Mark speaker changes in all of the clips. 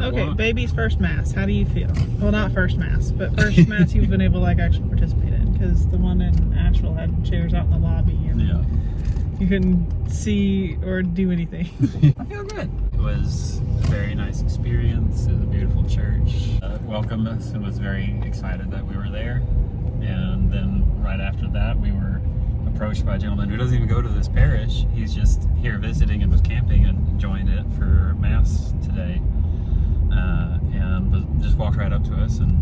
Speaker 1: Okay, baby's first mass. How do you feel? Well, not first mass, but first mass you've been able to like actually participate in, because the one in Asheville had chairs out in the lobby and you couldn't see or do anything.
Speaker 2: I feel good. It was a very nice experience. It was a beautiful church. Welcomed us and was very excited that we were there. And then right after that, we were approached by a gentleman who doesn't even go to this parish. He's just here visiting and was camping and joined it for Mass today. And just walked right up to us and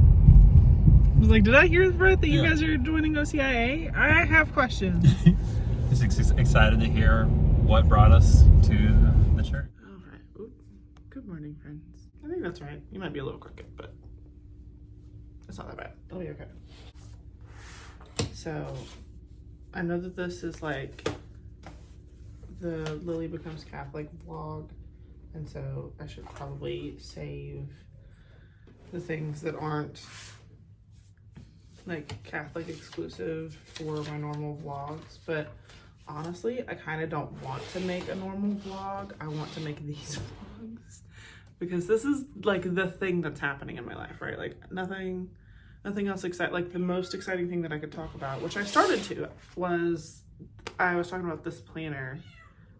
Speaker 1: I was like, did I hear, Brett, that you guys are joining OCIA? I have questions.
Speaker 2: just excited to hear what brought us to the church.
Speaker 1: All right. Ooh. Good morning, friends. I think that's right. You might be a little crooked, but it's not that bad. It'll be okay. So, I know that this is like the Lily Becomes Catholic vlog, and so I should probably save the things that aren't like Catholic exclusive for my normal vlogs, but honestly, I kind of don't want to make a normal vlog. I want to make these vlogs because this is like the thing that's happening in my life, right? Like nothing else exciting. Like the most exciting thing that I could talk about, which I started to, was I was talking about this planner,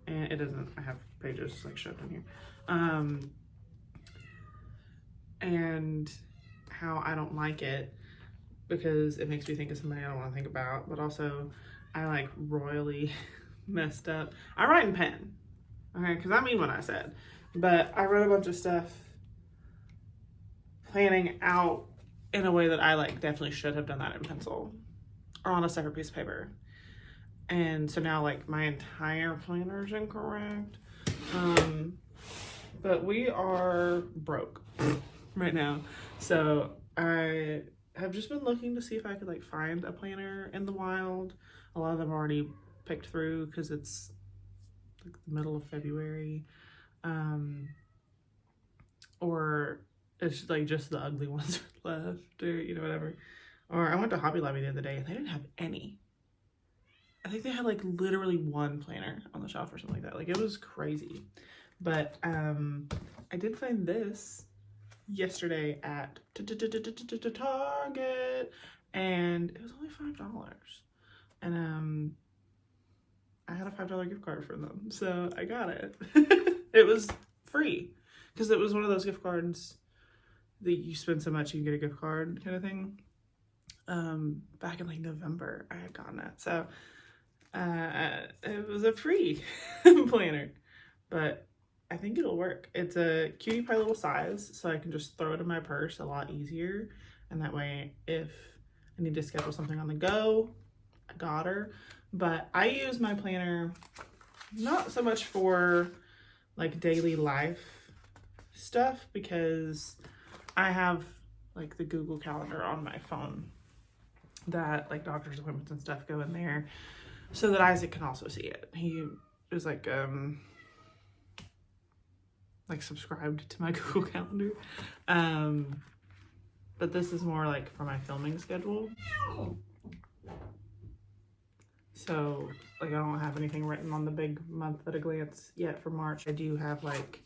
Speaker 1: and it isn't, I have pages like shoved in here, and how I don't like it because it makes me think of somebody I don't want to think about, but also I like royally messed up. I write in pen, okay, because I mean what I said, but I wrote a bunch of stuff planning out in a way that I like definitely should have done that in pencil or on a separate piece of paper. And so now like my entire planner is incorrect. But we are broke right now. So I have just been looking to see if I could like find a planner in the wild. A lot of them are already picked through because it's like the middle of February. Or it's like just the ugly ones left, or you know, whatever. Or I went to Hobby Lobby the other day and they didn't have any. I think they had like literally one planner on the shelf or something like that. Like it was crazy. But I did find this yesterday at Target, and it was only $5. And I had a $5 gift card from them, so I got it. It was free because it was one of those gift cards that you spend so much you can get a gift card kind of thing. Back in like November I had gotten it, so it was a free planner, but I think it'll work. It's a cutie pie little size, so I can just throw it in my purse a lot easier, and that way if I need to schedule something on the go, I got her. But I use my planner not so much for like daily life stuff, because I have like the Google Calendar on my phone that like doctor's appointments and stuff go in there so that Isaac can also see it. He is like subscribed to my Google Calendar. But this is more like for my filming schedule. So like I don't have anything written on the big month at a glance yet for March. I do have like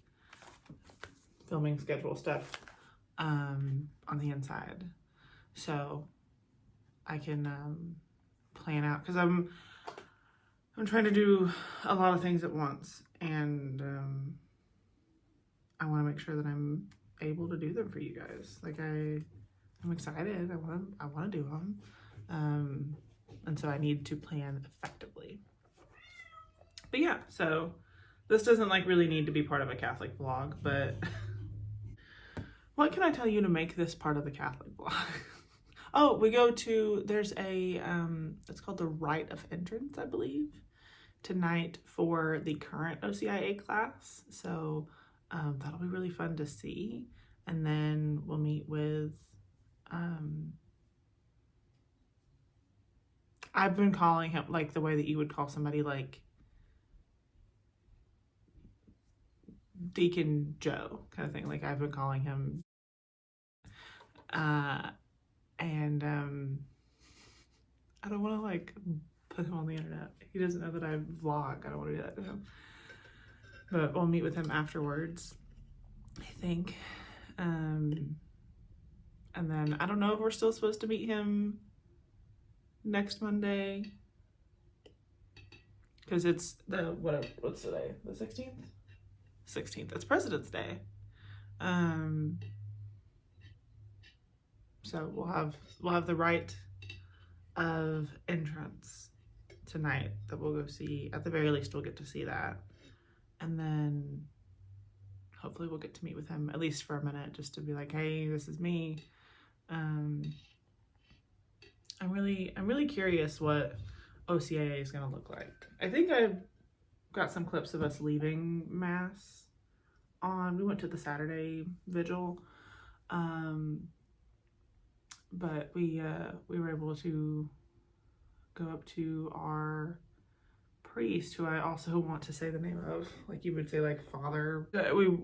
Speaker 1: filming schedule stuff on the inside, so I can plan out, because I'm trying to do a lot of things at once, and I want to make sure that I'm able to do them for you guys. Like I'm excited. I want to do them, and so I need to plan effectively. But yeah, so this doesn't like really need to be part of a Catholic vlog, but what can I tell you to make this part of the Catholic vlog? Oh, we go to, there's a, it's called the Rite of Entrance, I believe, tonight for the current OCIA class. So that'll be really fun to see. And then we'll meet with, I've been calling him like the way that you would call somebody like Deacon Joe kind of thing. Like I've been calling him, and I don't want to like put him on the internet. He doesn't know that I vlog. I don't want to do that to him. But we'll meet with him afterwards, I think. And then I don't know if we're still supposed to meet him next Monday. Because it's what's today? The 16th? 16th. It's President's Day. So we'll have the right of entrance tonight that we'll go see. At the very least, we'll get to see that. And then hopefully we'll get to meet with him at least for a minute, just to be like, hey, this is me. I'm really curious what OCIA is gonna look like. I think I've got some clips of us leaving Mass on. We went to the Saturday vigil, but we were able to go up to our priest, who I also want to say the name of, like you would say, like Father. We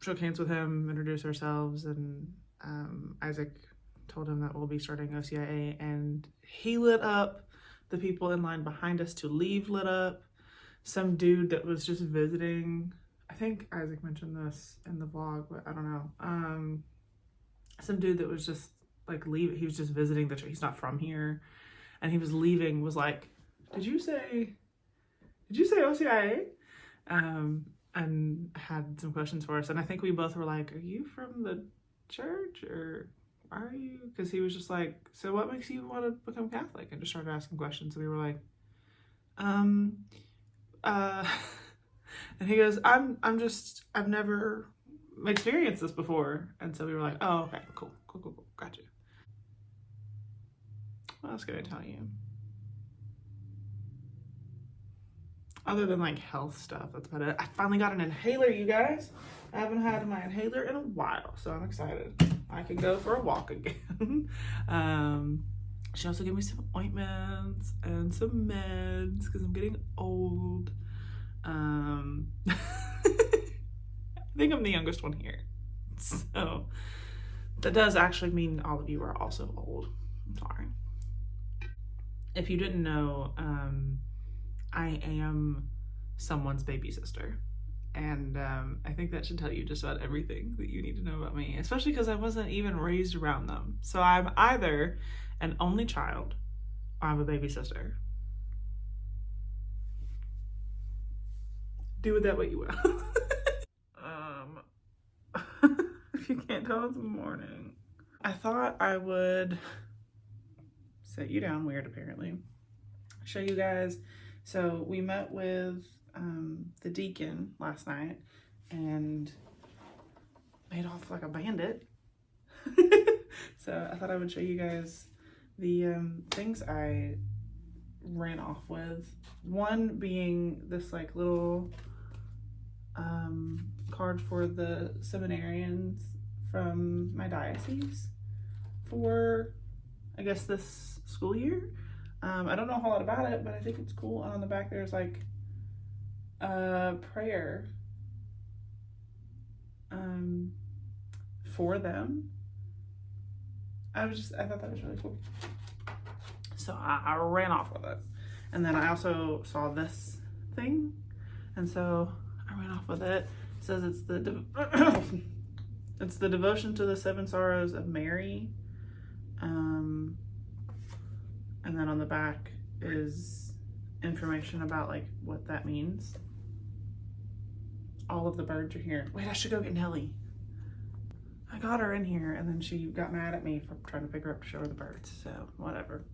Speaker 1: shook hands with him, introduced ourselves, and Isaac told him that we'll be starting OCIA, and he lit up. The people in line behind us to leave lit up. Some dude that was just visiting, I think Isaac mentioned this in the vlog, but I don't know. Some dude that was just like leaving, he was just visiting the church. He's not from here, and he was leaving, was like, did you say OCIA? And had some questions for us, and I think we both were like, are you from the church, or are you? Because he was just like, so what makes you want to become Catholic? And just started asking questions. And we were like, and he goes, I've never experienced this before. And so we were like, oh, okay, cool, gotcha. What else can I tell you? Other than like health stuff, that's about it. I finally got an inhaler, you guys. I haven't had my inhaler in a while, so I'm excited. I can go for a walk again. She also gave me some ointments and some meds because I'm getting old. I think I'm the youngest one here. So that does actually mean all of you are also old. I'm sorry. If you didn't know, I am someone's baby sister. And I think that should tell you just about everything that you need to know about me, especially because I wasn't even raised around them. So I'm either an only child or I'm a baby sister. Do with that what you will. If you can't tell, it's morning. I thought I would sit you down, weird apparently, show you guys. So we met with the deacon last night and made off like a bandit. So I thought I would show you guys the things I ran off with. One being this like little card for the seminarians from my diocese for, I guess, this school year. I don't know a whole lot about it, but I think it's cool. And on the back there's like a prayer for them. I thought that was really cool. So I ran off with it. And then I also saw this thing, and so I ran off with it. It says it's the it's the devotion to the 7 sorrows of Mary. And then on the back is information about like what that means. All of the birds are here. Wait, I should go get Nellie. I got her in here and then she got mad at me for trying to pick her up to show her the birds, so whatever.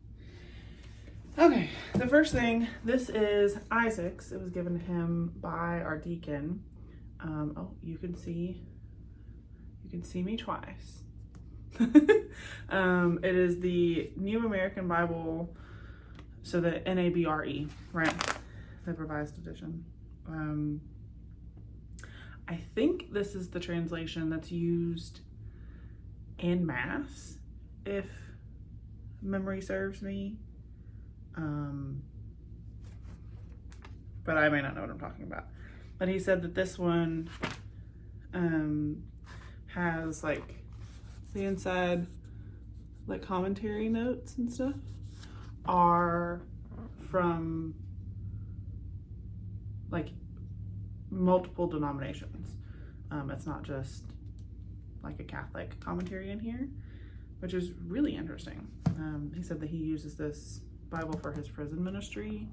Speaker 1: Okay, the first thing, this is Isaac's. It was given to him by our deacon. Oh, you can see me twice. It is the New American Bible, so the NABRE, right? The Revised Edition. I think this is the translation that's used in Mass, if memory serves me. But I may not know what I'm talking about. But he said that this one has like the inside, like commentary notes and stuff are from like multiple denominations. It's not just like a Catholic commentary in here, which is really interesting. He said that he uses this Bible for his prison ministry,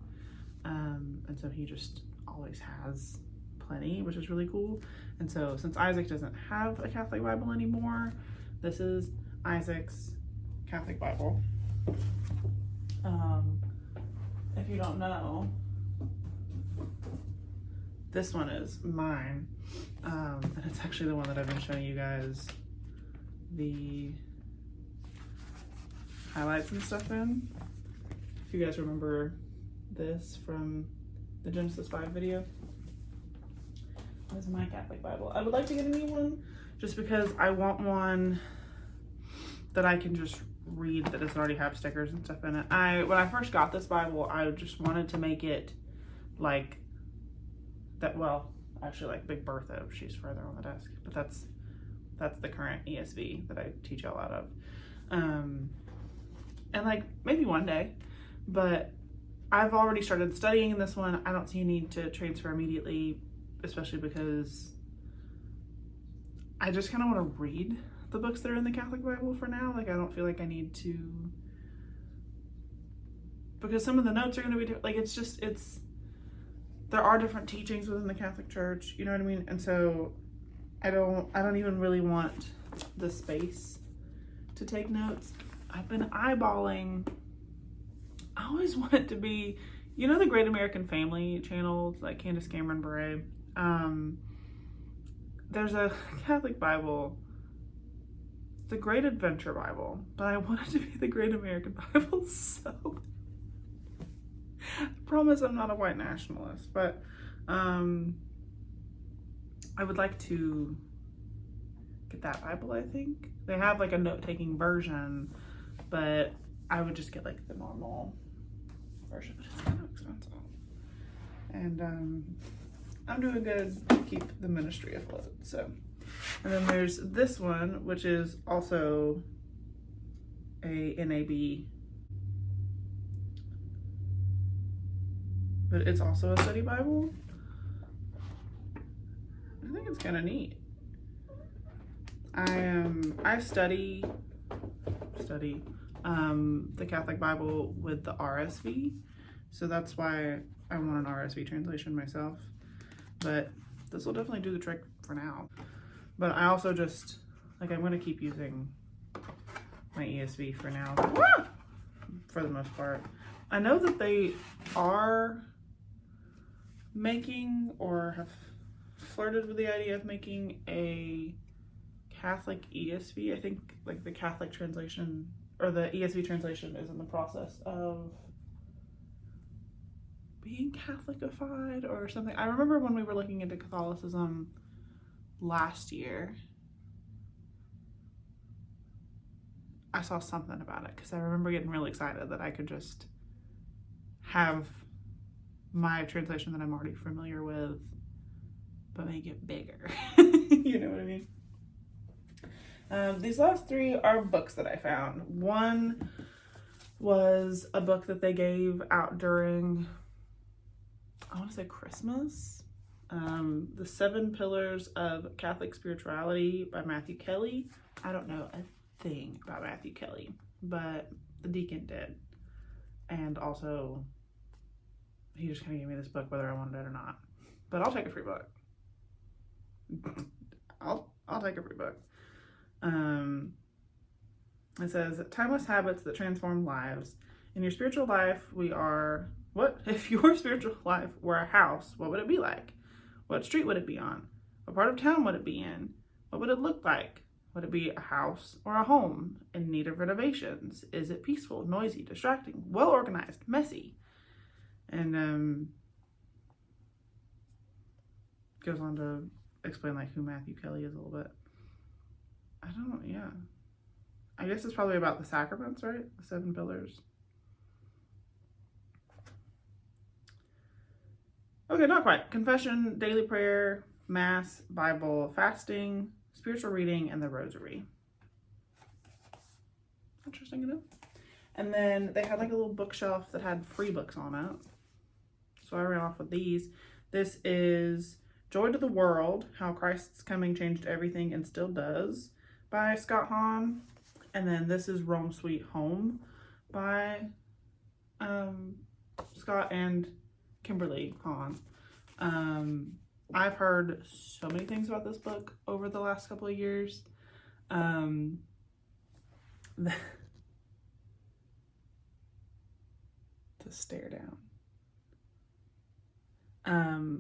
Speaker 1: and so he just always has plenty, which is really cool. And so since Isaac doesn't have a Catholic Bible anymore, this is Isaac's Catholic Bible. If you don't know, this one is mine, and it's actually the one that I've been showing you guys the highlights and stuff in. If you guys remember this from the Genesis 5 video. This is my Catholic Bible. I would like to get a new one just because I want one that I can just read that doesn't already have stickers and stuff in it. When I first got this Bible, I just wanted to make it like that. Well, actually, like Big Bertha, she's further on the desk, but that's the current ESV that I teach y'all out of. And like maybe one day, but I've already started studying this one. I don't see a need to transfer immediately, especially because I just kind of want to read the books that are in the Catholic Bible for now. Like, I don't feel like I need to, because some of the notes are going to be different. Like, there are different teachings within the Catholic Church, you know what I mean? And so I don't even really want the space to take notes. I've been eyeballing, I always want it to be, you know, the Great American Family channels, like Candace Cameron Bure. There's a Catholic Bible, the Great Adventure Bible, but I want it to be the Great American Bible, so I promise I'm not a white nationalist, but I would like to get that Bible. I think they have like a note-taking version, but I would just get like the normal version, but it's kind of expensive, and I'm doing good to keep the ministry afloat. So, and then there's this one, which is also a NAB, but it's also a study Bible. I think it's kind of neat. I study the Catholic Bible with the RSV, so that's why I want an RSV translation myself. But this will definitely do the trick for now. But I also just, like, I'm going to keep using my ESV for now, for the most part. I know that they are making, or have flirted with the idea of making a Catholic ESV. I think, like, the Catholic translation, or the ESV translation is in the process of being Catholicified or something. I remember when we were looking into Catholicism last year, I saw something about it because I remember getting really excited that I could just have my translation that I'm already familiar with, but make it bigger. You know what I mean? These last three are books that I found. One was a book that they gave out during, I want to say Christmas. The 7 Pillars of Catholic Spirituality by Matthew Kelly. I don't know a thing about Matthew Kelly, but the deacon did. And also, he just kind of gave me this book whether I wanted it or not. But I'll take a free book. I'll take a free book. It says, timeless habits that transform lives. In your spiritual life, if your spiritual life were a house, what would it be like? What street would it be on? What part of town would it be in? What would it look like? Would it be a house or a home in need of renovations? Is it peaceful, noisy, distracting, well organized, messy? And goes on to explain like who Matthew Kelly is a little bit. I guess it's probably about the sacraments, right? The 7 pillars. Okay, not quite. Confession, daily prayer, mass, Bible, fasting, spiritual reading, and the rosary. Interesting enough. And then they had like a little bookshelf that had free books on it. So I ran off with these. This is Joy to the World, How Christ's Coming Changed Everything and Still Does. by Scott Hahn. And then this is Rome Sweet Home by Scott and Kimberly Hahn. I've heard so many things about this book over the last couple of years. To stare down.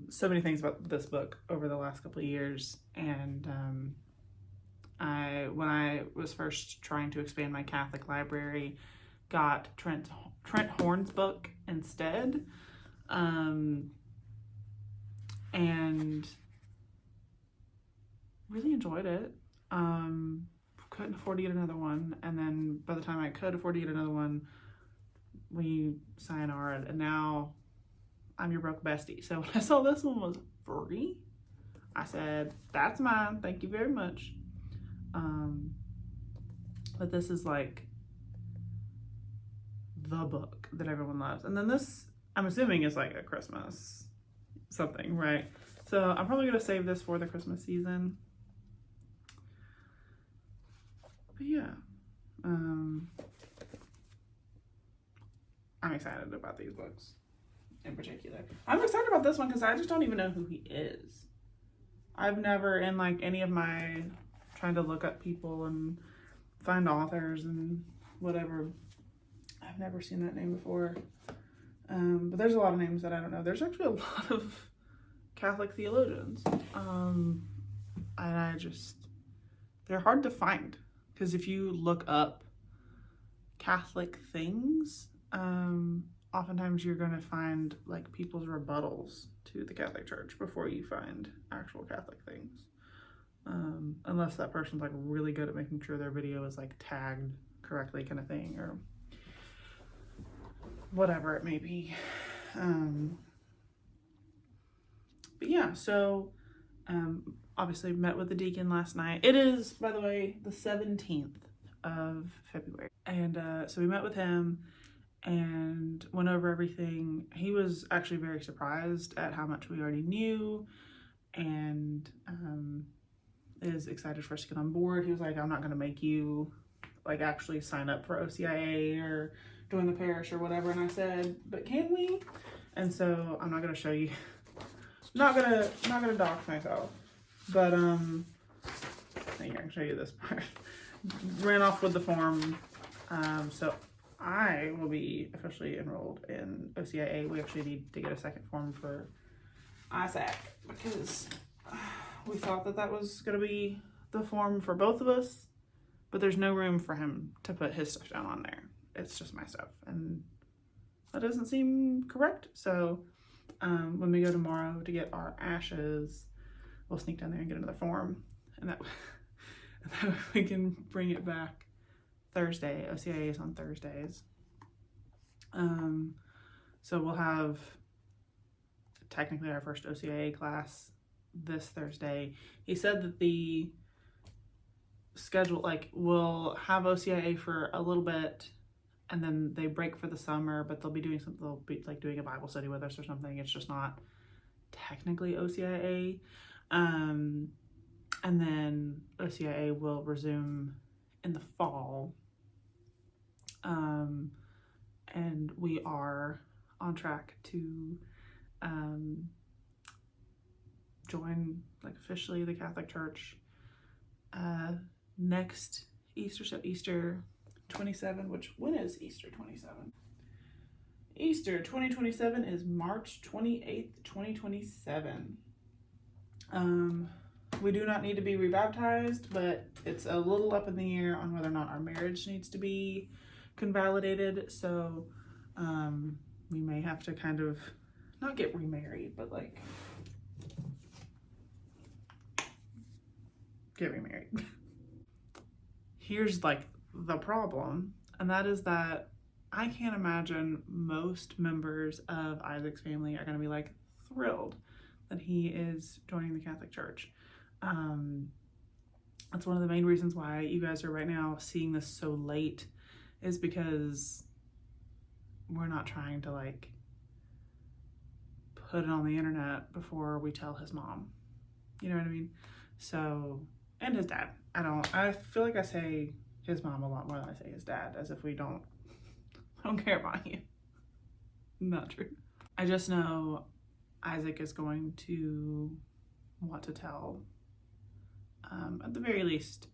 Speaker 1: So many things about this book over the last couple of years, and when I was first trying to expand my Catholic library, got Trent Horn's book instead, and really enjoyed it. Couldn't afford to get another one, and then by the time I could afford to get another one, we sayonara, and now I'm your broke bestie. So when I saw this one was free, I said, that's mine, thank you very much. But this is like the book that everyone loves. And then this, I'm assuming, is like a Christmas something, right? So I'm probably gonna save this for the Christmas season. But yeah, I'm excited about these books in particular. I'm excited about this one because I just don't even know who he is. I've never, in like any of my trying to look up people and find authors and whatever, I've never seen that name before. But there's a lot of names that I don't know. There's actually a lot of Catholic theologians. And they're hard to find, because if you look up Catholic things, oftentimes you're going to find like people's rebuttals to the Catholic Church before you find actual Catholic things. Unless that person's like really good at making sure their video is like tagged correctly, kind of thing, or whatever it may be. But yeah, so obviously met with the deacon last night. It is, by the way, the 17th of February. And so we met with him and went over everything. He was actually very surprised at how much we already knew, and is excited for us to get on board. He was like, I'm not going to make you like actually sign up for OCIA or join the parish or whatever. And I said, but can we? And so I'm not going to show you, not gonna dox myself, but I think I can show you this part. Ran off with the form. So I will be officially enrolled in OCIA. We actually need to get a second form for Isaac because we thought that was going to be the form for both of us, but there's no room for him to put his stuff down on there. It's just my stuff, and that doesn't seem correct. So when we go tomorrow to get our ashes, we'll sneak down there and get another form, and that we can bring it back Thursday. OCIA is on Thursdays. So we'll have technically our first OCIA class this Thursday. He said that the schedule, like, we'll have OCIA for a little bit and then they break for the summer, but they'll be doing something, they'll be like doing a Bible study with us or something. It's just not technically OCIA. And then OCIA will resume in the fall. And we are on track to join like officially the Catholic Church next Easter, so Easter 27, which, when is Easter 27? Easter 2027 is March 28th, 2027. We do not need to be rebaptized, but it's a little up in the air on whether or not our marriage needs to be convalidated. So we may have to kind of not get remarried, but like get remarried. Here's like the problem, and that is that I can't imagine most members of Isaac's family are going to be like thrilled that he is joining the Catholic Church. That's one of the main reasons why you guys are right now seeing this so late, is because we're not trying to like put it on the internet before we tell his mom. You know what I mean? So, and his dad. I feel like I say his mom a lot more than I say his dad, as if I don't care about you. Not true. I just know Isaac is going to want to tell, at the very least,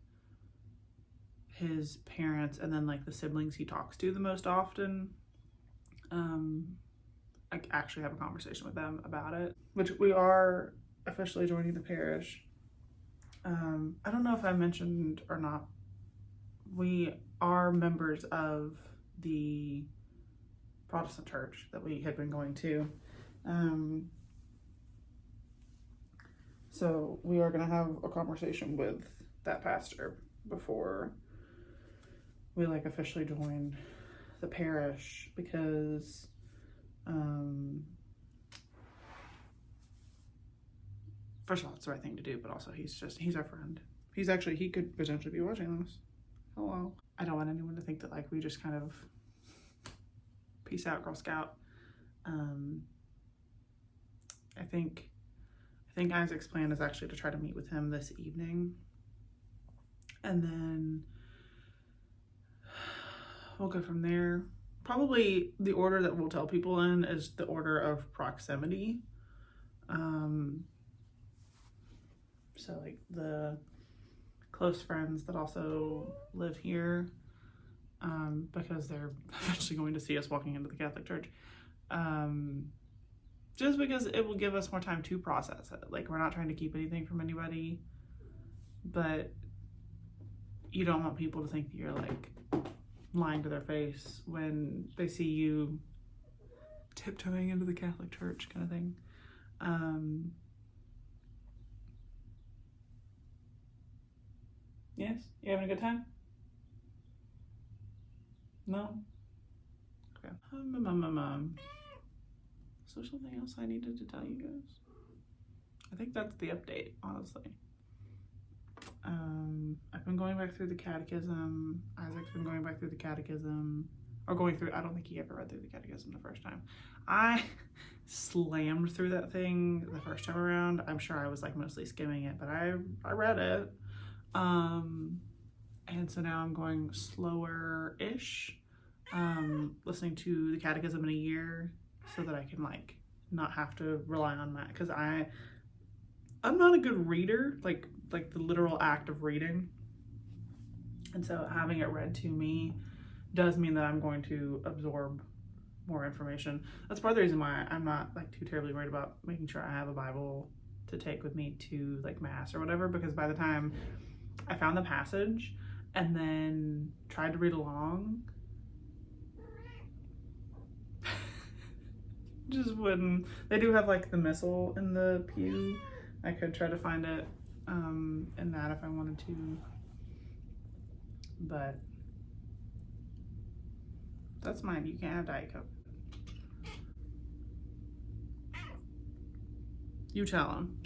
Speaker 1: his parents and then like the siblings he talks to the most often. I actually have a conversation with them about it, which we are officially joining the parish. I don't know if I mentioned or not, we are members of the Protestant church that we had been going to. So we are going to have a conversation with that pastor before we like officially join the parish, because first of all, it's the right thing to do, but also he's our friend. He could potentially be watching this. Hello. I don't want anyone to think that like we just kind of peace out, Girl Scout. I think Isaac's plan is actually to try to meet with him this evening, and then we'll go from there. Probably the order that we'll tell people in is the order of proximity. So like the close friends that also live here, because they're eventually going to see us walking into the Catholic Church. Just because it will give us more time to process it. Like, we're not trying to keep anything from anybody, but you don't want people to think that you're like lying to their face when they see you tiptoeing into the Catholic Church, kind of thing. Yes? You having a good time? No? Okay. Is there something else I needed to tell you guys? I think that's the update, honestly. I've been going back through the catechism. Isaac's been going back through the catechism. Or going through, I don't think he ever read through the catechism the first time. I slammed through that thing the first time around. I'm sure I was like mostly skimming it, but I read it. And so now I'm going slower-ish, listening to the catechism in a year so that I can like not have to rely on that, because I'm not a good reader, like the literal act of reading. And so having it read to me does mean that I'm going to absorb more information. That's part of the reason why I'm not like too terribly worried about making sure I have a Bible to take with me to like mass or whatever, because by the time I found the passage and then tried to read along, just wouldn't. They do have like the missal in the pew. I could try to find it in that if I wanted to, but that's mine. You can't have Diet Coke. You tell them.